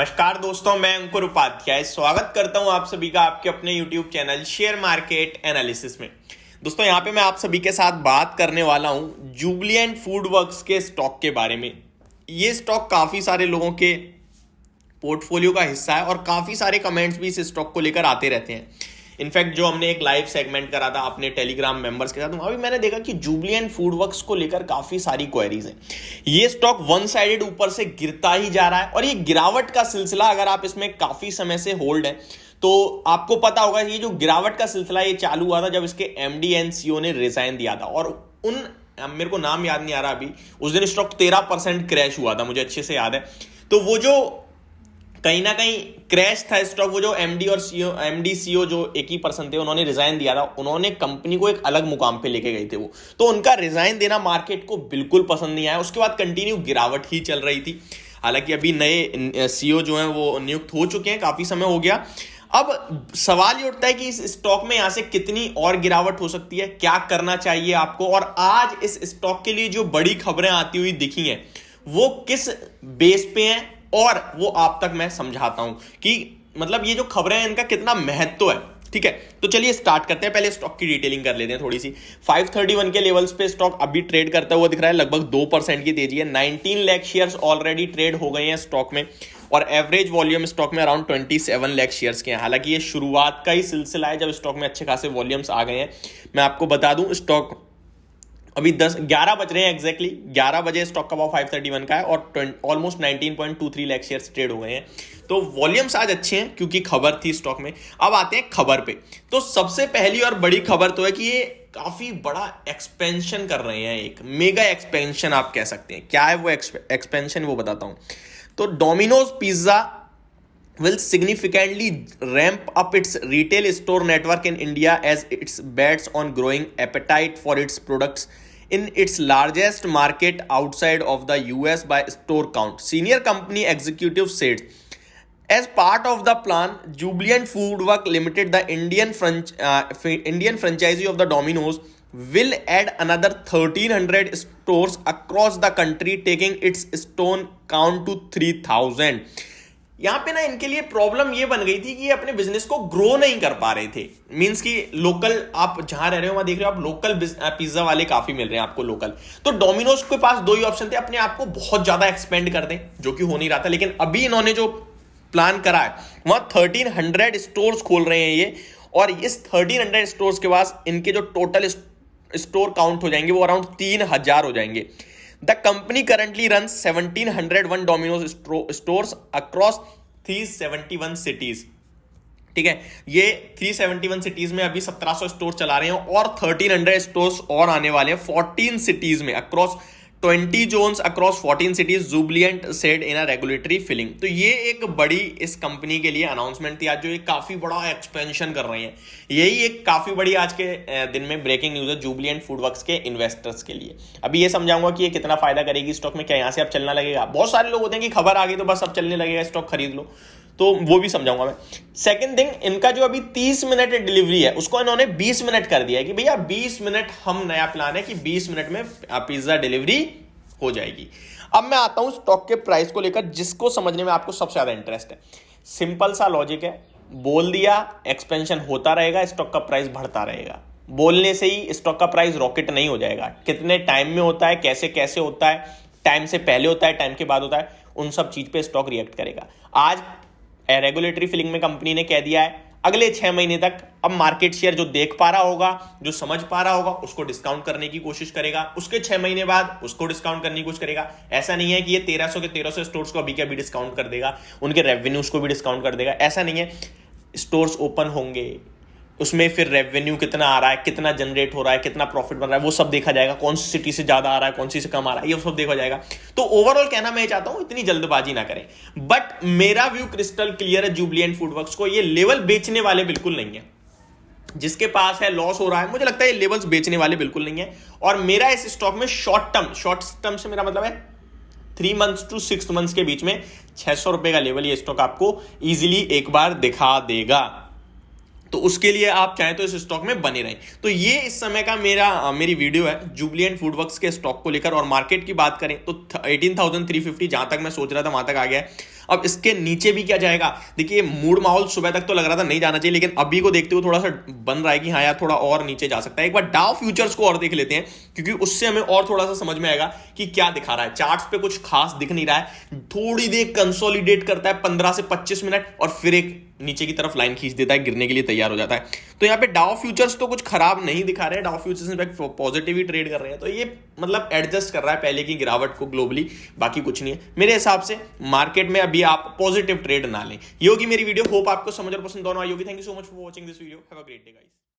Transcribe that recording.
नमस्कार दोस्तों, मैं अंकुर उपाध्याय स्वागत करता हूं आप सभी का आपके अपने YouTube channel share market analysis में। दोस्तों यहां पे मैं आप सभी के साथ बात करने वाला हूं जुबिलेंट फूड वर्क्स के स्टॉक के बारे में। ये स्टॉक काफी सारे लोगों के पोर्टफोलियो का हिस्सा है और काफी सारे कमेंट्स भी इस स्टॉक को लेकर आते रहते हैं। इनफैक्ट जो हमने एक लाइव सेगमेंट करा था अपने टेलीग्राम मेंबर्स के साथ, वहां भी मैंने देखा कि जुबिलेंट फूड वर्क्स को लेकर काफी सारी क्वेरीज हैं। ये स्टॉक वन साइडेड ऊपर से गिरता ही जा रहा है और ये गिरावट का सिलसिला, अगर आप इसमें काफी समय से होल्ड है तो आपको पता होगा ये जो गिरावट का सिलसिला ये चालू हुआ था जब इसके एमडी एंड सीईओ ने रिजाइन दिया था। और मेरे को नाम याद नहीं आ रहा अभी, उस दिन स्टॉक 13% क्रैश हुआ था, मुझे अच्छे से याद है। तो वो जो कहीं ना कहीं क्रैश था स्टॉक, वो जो एमडी और सीईओ जो एक ही पर्सन थे, उन्होंने रिजाइन दिया था। उन्होंने कंपनी को एक अलग मुकाम पे लेके गए थे वो, तो उनका रिजाइन देना मार्केट को बिल्कुल पसंद नहीं आया। उसके बाद कंटिन्यू गिरावट ही चल रही थी। हालांकि अभी नए सीईओ जो हैं वो नियुक्त हो चुके हैं, काफी समय हो गया। अब सवाल ये उठता है कि इस स्टॉक में यहां से कितनी और गिरावट हो सकती है, क्या करना चाहिए आपको। और आज इस स्टॉक के लिए जो बड़ी खबरें आती हुई दिखी हैं वो किस बेस पे हैं, और वो आप तक मैं समझाता हूं कि मतलब ये जो खबरें हैं इनका कितना महत्व है। ठीक है, तो चलिए स्टार्ट करते हैं। पहले स्टॉक की डिटेलिंग कर लेते हैं थोड़ी सी। 531 के लेवल्स पे स्टॉक अभी ट्रेड करता हुआ दिख रहा है, लगभग 2% की तेजी है। 19 लाख शेयर्स ऑलरेडी ट्रेड हो गए हैं स्टॉक में और एवरेज वॉल्यूम स्टॉक में अराउंड 27 लाख शेयर्स के हैं। हालांकि ये शुरुआत का ही सिलसिला है जब स्टॉक में अच्छे खासे वॉल्यूम्स आ गए हैं। मैं आपको बता दूं स्टॉक अभी 11 बज रहे हैं, एग्जैक्टली 11 बजे स्टॉक का भाव 531 का है और ऑलमोस्ट 19.23 लाख शेयर्स ट्रेड हो गए हैं। तो वॉल्यूम्स आज अच्छे हैं क्योंकि खबर थी स्टॉक में। अब आते हैं खबर पे। तो सबसे पहली और बड़ी खबर तो है कि ये काफी बड़ा एक्सपेंशन कर रहे हैं, एक मेगा एक्सपेंशन आप कह सकते हैं। क्या है वो एक्सपेंशन, वो बताता हूं। तो Domino's pizza will significantly ramp up its retail store network in India as it bets on growing appetite for its products in its largest market outside of the US by store count, senior company executive said. As part of the plan, Jubilant Foodwork Limited, the Indian franchisee of the Domino's, will add another 1,300 stores across the country, taking its store count to 3,000. यहां पे ना इनके लिए problem ये बन गई थी कि ये अपने बिजनेस को ग्रो नहीं कर पा रहे थे। मींस कि लोकल, आप जहां रह रहे हो वहां देख रहे हो आप लोकल पिज्जा वाले काफी मिल रहे हैं आपको लोकल। तो डोमिनोज के पास दो ही ऑप्शन थे, अपने आप को बहुत ज्यादा एक्सपेंड कर दें, जो कि हो नहीं रहा था। लेकिन अभी इन्होंने जो प्लान करा है वहां 1,300 स्टोर्स खोल रहे हैं ये, और इस 1,300 स्टोर्स के बाद इनके जो टोटल स्टोर काउंट हो जाएंगे वो अराउंड 3,000 हो जाएंगे। The company currently runs 1,701 Domino's stores across 371 cities. ठीक है, ये 371 सिटीज में अभी 1,700 स्टोर चला रहे हैं और 1,300 स्टोर्स और आने वाले हैं 14 सिटीज में across 20 zones across 14 cities, Jubilant said in a regulatory filing. तो ये एक बड़ी इस कंपनी के लिए अनाउंसमेंट थी आज, जो ये काफी बड़ा एक्सपेंशन कर रहे हैं। यही एक काफी बड़ी आज के दिन में ब्रेकिंग न्यूज है जुबिलेंट फूडवर्क्स के इन्वेस्टर्स के लिए। अभी ये समझाऊंगा कि ये कितना फायदा करेगी स्टॉक में, क्या यहाँ से अब चलना लगेगा। बहुत सारे लोग होते हैं कि खबर आ गई तो बस अब चलने लगेगा, स्टॉक खरीद लो, तो वो भी समझाऊंगा मैं। सेकंड थिंग, इनका जो अभी 30 मिनट डिलीवरी है उसको इन्होंने 20 मिनट कर दिया है कि भैया 20 मिनट, हम नया प्लान है कि 20 मिनट में पिज्जा डिलीवरी हो जाएगी। अब मैं आता हूं स्टॉक के प्राइस को लेकर, जिसको समझने में आपको सबसे ज्यादा इंटरेस्ट है। सिंपल सा लॉजिक है, बोल दिया एक्सपेंशन होता रहेगा, स्टॉक का प्राइस बढ़ता रहेगा। बोलने से ही स्टॉक का प्राइस रॉकेट नहीं हो जाएगा। कितने टाइम में होता है, कैसे कैसे होता है, टाइम से पहले होता है, टाइम के बाद होता है, उन सब चीज पे स्टॉक रिएक्ट करेगा। आज रेगुलेटरी फिलिंग में कंपनी ने कह दिया है अगले 6 महीने तक अब मार्केट शेयर जो देख पा रहा होगा, जो समझ पा रहा होगा, उसको डिस्काउंट करने की कोशिश करेगा। उसके 6 महीने बाद उसको डिस्काउंट करने की कोशिश करेगा। ऐसा नहीं है कि ये 1300 के 1300 स्टोर्स को अभी के अभी डिस्काउंट कर देगा, उनके रेवेन्यूज को भी डिस्काउंट कर देगा, ऐसा नहीं है। स्टोर्स ओपन होंगे, उसमें फिर रेवेन्यू कितना आ रहा है, कितना जनरेट हो रहा है, कितना प्रॉफिट बन रहा है, वो सब देखा जाएगा। कौन सी सिटी से ज्यादा आ रहा है, कौन सी से कम आ रहा है, ये सब देखा जाएगा। तो ओवरऑल कहना मैं चाहता हूं इतनी जल्दबाजी ना करें। बट मेरा व्यू क्रिस्टल क्लियर है जुबिलेंट फूडवर्क्स को, ये लेवल बेचने वाले बिल्कुल नहीं है। जिसके पास है लॉस हो रहा है, मुझे लगता है ये लेवल्स बेचने वाले बिल्कुल नहीं है। और मेरा इस स्टॉक में शॉर्ट टर्म से मेरा मतलब है 3 मंथ्स टू 6 मंथ्स के बीच में 600 रुपए का लेवल ये स्टॉक आपको इजीली एक बार दिखा देगा। तो उसके लिए आप चाहें तो इस स्टॉक में बने रहें। तो ये इस समय का मेरी वीडियो है जुबिलेंट फूडवर्क्स के स्टॉक को लेकर। और मार्केट की बात करें तो 18,350 जहां तक मैं सोच रहा था वहां तक आ गया है। अब इसके नीचे भी क्या जाएगा? देखिए मूड माहौल सुबह तक तो लग रहा था नहीं जाना चाहिए, लेकिन अभी को देखते हुए थोड़ा सा बन रहा है कि हाँ यार थोड़ा और नीचे जा सकता है। एक बार डाउ फ्यूचर्स को और देख लेते हैं, क्योंकि उससे हमें और थोड़ा सा समझ में आएगा कि क्या दिखा रहा है। चार्ट्स पे कुछ खास दिख नहीं रहा है, थोड़ी देर कंसोलिडेट करता है 15 से 25 मिनट और फिर एक नीचे की तरफ लाइन खींच देता है, गिरने के लिए तैयार हो जाता है। तो यहाँ पे डाउ फ्यूचर्स तो कुछ खराब नहीं दिखा रहे हैं, डाउ फ्यूचर्स इनफैक्ट पॉजिटिव ही ट्रेड कर रहे हैं। तो ये मतलब एडजस्ट कर रहा है पहले की गिरावट को ग्लोबली, बाकी कुछ नहीं है मेरे हिसाब से। मार्केट में अभी आप पॉजिटिव ट्रेड ना लें। ये होगी मेरी वीडियो, होप आपको समझ और पसंद दोनों आई होगी। Thank you so much for watching this video, have a great day guys.